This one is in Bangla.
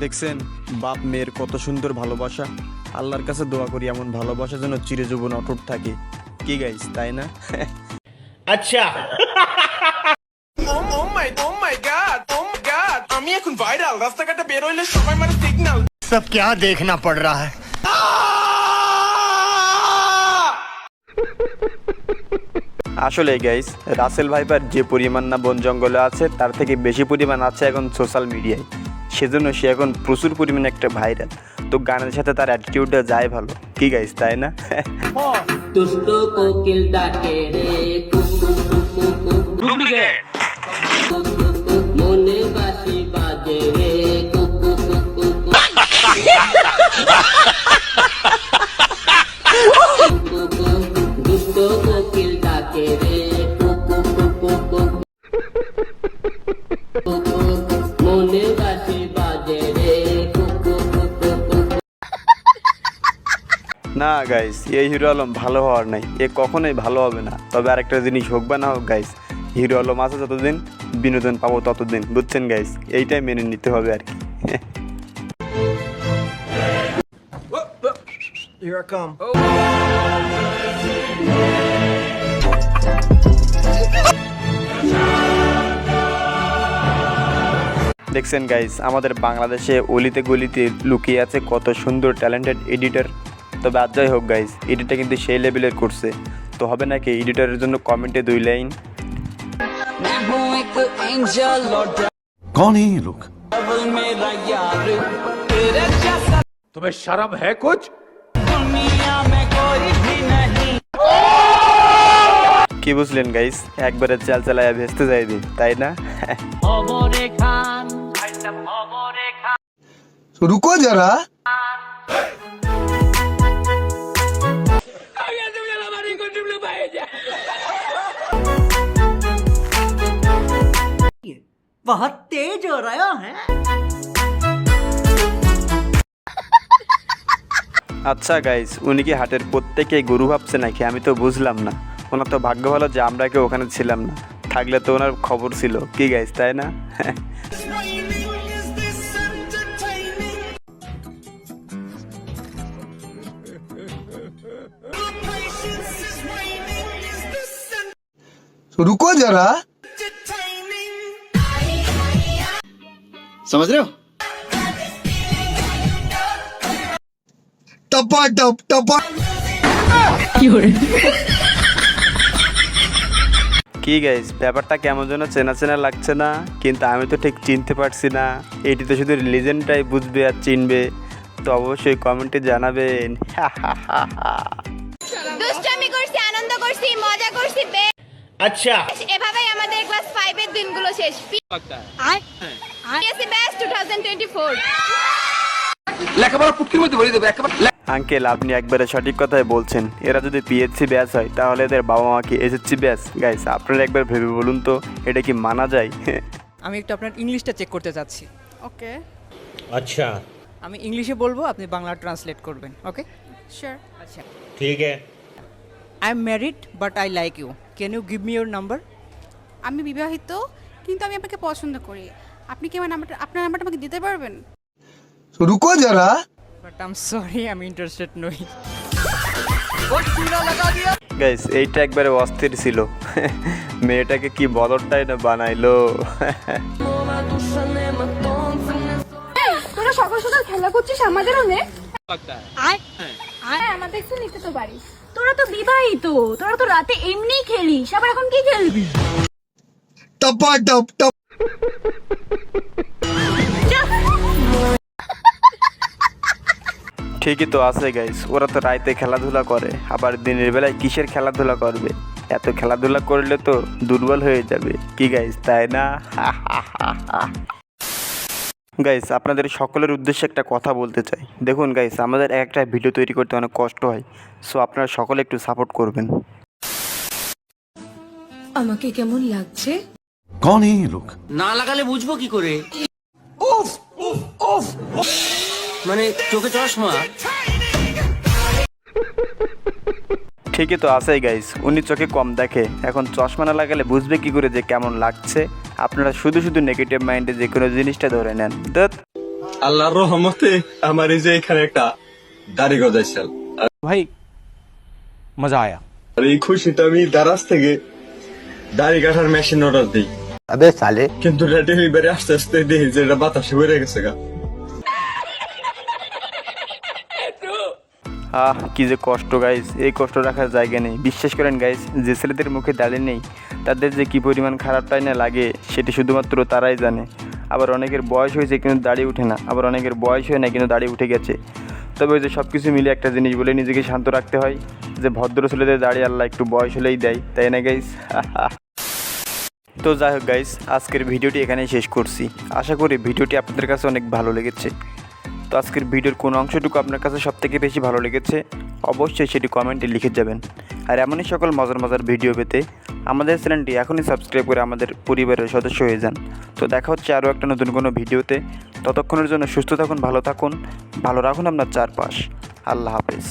দেখছেন বাপ মেয়ের কত সুন্দর ভালোবাসা। আল্লাহর কাছে দোয়া করি এমন ভালোবাসা যেন চিরজীবন অটুট থাকে। কি গাইস, তাই না? আচ্ছা আমি এখন ভাইরাল, রাস্তাঘাটে বের হইলে সবাই মানে সিগন্যাল। सब क्या देखना पड़ रहा है। আসলে গাইস, রাসেল ভাইপার যে পরিমাণ না বন জঙ্গলে আছে তার থেকে বেশি পরিমাণ আছে এখন সোশ্যাল মিডিয়ায়। সেজন্য সে এখন প্রচুর পরিমাণে একটা ভাইরাল। তো গানের সাথে তার অ্যাটিটিউডটা যায় ভালো। কি গাইস, তাই না? দুষ্ট কোকিল ডাকে রে কুকু কুকু কুকু মনে বাসি বাজে রে কুকু কুকু কুকু দুষ্ট কোকিল ডাকে রে কুকু কুকু কুকু মনে বাসি বাজে রে কুকু কুকু। না গাইস, এই হিরো আলম ভালো হওয়ার নাই, এ কখনোই ভালো হবে না। তবে আরেকটা জিনিস হোক বা না হোক গাইস, হিরো আলম আছে যতদিন বিনোদন পাবো ততদিন, বুঝছেন গাইস? এইটাই মেনে নিতে হবে আর কি। Here I come. দেখছেন গাইস, আমাদের বাংলাদেশে অলিতে গলিতে লুকিয়ে আছে কত সুন্দর ট্যালেন্টেড এডিটর। তবে আর যাই হোক গাইস, এডিটটা কিন্তু সেই লেভেলের করছে। তো হবে নাকি এডিটরের জন্য কমেন্টে 2 লাইন? कौन है ये लोग? तुम्हें शर्म है कुछ? কি বুঝলেন গাইস? একবারে চাল চালায়া ভেস্তে যাইবে, তাই না? रुको जरा। बहुत तेज हो रहा है। আচ্ছা গাইস, উনি কি হাটের প্রত্যেকেই গরু ভাবছে নাকি? আমি তো বুঝলাম না। ওনার তো ভাগ্য ভালো যে আমরা কেউ ওখানে ছিলাম না, থাকলে তো ওনার খবর ছিল। কি গাইস, তাই না? रुको जरा। समझ रहे हो? टपा टप टपा। কি গাইস, ব্যাপারটা কেমন যেন চেনা চেনা লাগছে না, কিন্তু আমি তো ঠিক চিনতে পারছি না। এটি তো শুধু লিজেন্ডটাই বুঝবে আর চিনবে। তো অবশ্যই কমেন্টে জানাবেন। দুষ্টামি করছি, আনন্দ করছি, মজা করছি, আচ্ছা এভাবেই আমাদের ক্লাস 5 এর দিনগুলো শেষ। PSC batch 2024। লেখাপড়া পুটকির মধ্যে ভরে দেবে একেবারে। আঙ্কেল, আপনি একবারে সঠিক কথাই বলছেন। এরা যদি পিএসসি ব্যাচ হয় তাহলে এদের বাবা মা কি এসএসসি ব্যাচ? গাইস, আপনারা একবার ভেবে বলুন তো, এটা কি মানা যায়? আমি একটু আপনার ইংলিশটা চেক করতে চাচ্ছি। ওকে, अच्छा আমি ইংলিশে বলবো, আপনি বাংলা ট্রান্সলেট করবেন। Okay, sure. আচ্ছা। ठीक है। I am married but I like you, can you give me your number? আমি বিবাহিত, কিন্তু আমি আপনাকে পছন্দ করি। আপনি কি আমার নাম্বারটা, আপনার নাম্বারটা আমাকে দিতে পারবেন? रुको जरा। বাট আই এম সরি, আমি ইন্টারেস্টেড নই। গাইস, এইটা একবারে অস্থির ছিল। মেয়েটাকে কি বদরটাই না বানাইলো। তোরা সকাল সকাল খেলা করছিস আমাদের অনেক। আয় আয়, আমাদের একটু নিতে তো পারিস। তোরা তো বিবাহিত, তোরা তো রাতে এমনি খেলিস, আবার এখন কি খেলবি? टपा टप टप। ঠিকই তো আছে গাইস, ওরা তো রাইতে খেলাধুলা করে, আবার দিনের বেলায় কিসের খেলাধুলা করবে? এত খেলাধুলা করলে তো দুর্বল হয়ে যাবে। কি গাইস, তাই না? গাইস, আপনাদের সকলের উদ্দেশ্যে একটা কথা বলতে চাই। দেখুন গাইস, আমাদের একটা ভিডিও তৈরি করতে অনেক কষ্ট হয়। সো আপনারা সকলে একটু সাপোর্ট করবেন। আমাকে কেমন লাগছে? कौन है ये लोग? না লাগালে বুঝবো কি করে? মানে চোখে চশমা। ঠিকই তো আছে গাইস, উনি চোখে কম দেখে, এখন চশমা না লাগালে বুঝবে কি করে যে কেমন লাগছে? আপনারা শুধু শুধু নেগেটিভ মাইন্ডে যে কোনো জিনিসটা ধরে নেন। আল্লাহর রহমতে আমার এই যে এখানে একটা দাড়ি গজাইছিল भाई मजा आया। আর এই খুশিতে আমি দারাজ থেকে দাড়ি কাটার মেশিন অর্ডার দিই। अबे साले কিন্তু এটা ডেলিভারি আস্তে আস্তে দেখি যে এটা বাতাসে বেড়ে গেছে গা। কি যে কষ্ট গাইস, এই কষ্ট রাখার জায়গা নেই। বিশ্বাস করেন গাইস, যে ছেলেদের মুখে দাড়ি নেই তাদের যে কী পরিমাণ খারাপটাই না লাগে সেটি শুধুমাত্র তারাই জানে। আবার অনেকের বয়স হয়েছে কিন্তু দাড়ি উঠে না, আবার অনেকের বয়স হয় না কিন্তু দাড়ি উঠে গেছে। তবে ওই যে সব কিছু মিলে একটা জিনিস বলে নিজেকে শান্ত রাখতে হয় যে ভদ্র ছেলেদের দাড়ি আল্লাহ একটু বয়স হলেই দেয়, তাই না গাইস? তো যাই হোক গাইস, আজকের ভিডিওটি এখানেই শেষ করছি। আশা করি ভিডিওটি আপনাদের কাছে অনেক ভালো লেগেছে। তো আজকের ভিডিওর কোন অংশটুকু আপনার কাছে সবথেকে বেশি ভালো লেগেছে অবশ্যই সেটি কমেন্টে লিখে যাবেন। আর এমনই সকল মজার মজার ভিডিও পেতে আমাদের চ্যানেলটি এখনই সাবস্ক্রাইব করে আমাদের পরিবারের সদস্য হয়ে যান। তো দেখা হচ্ছে আরও একটা নতুন কোনো ভিডিওতে। ততক্ষণের জন্য সুস্থ থাকুন, ভালো থাকুন, ভালো রাখুন আপনার চারপাশ। আল্লাহ হাফেজ।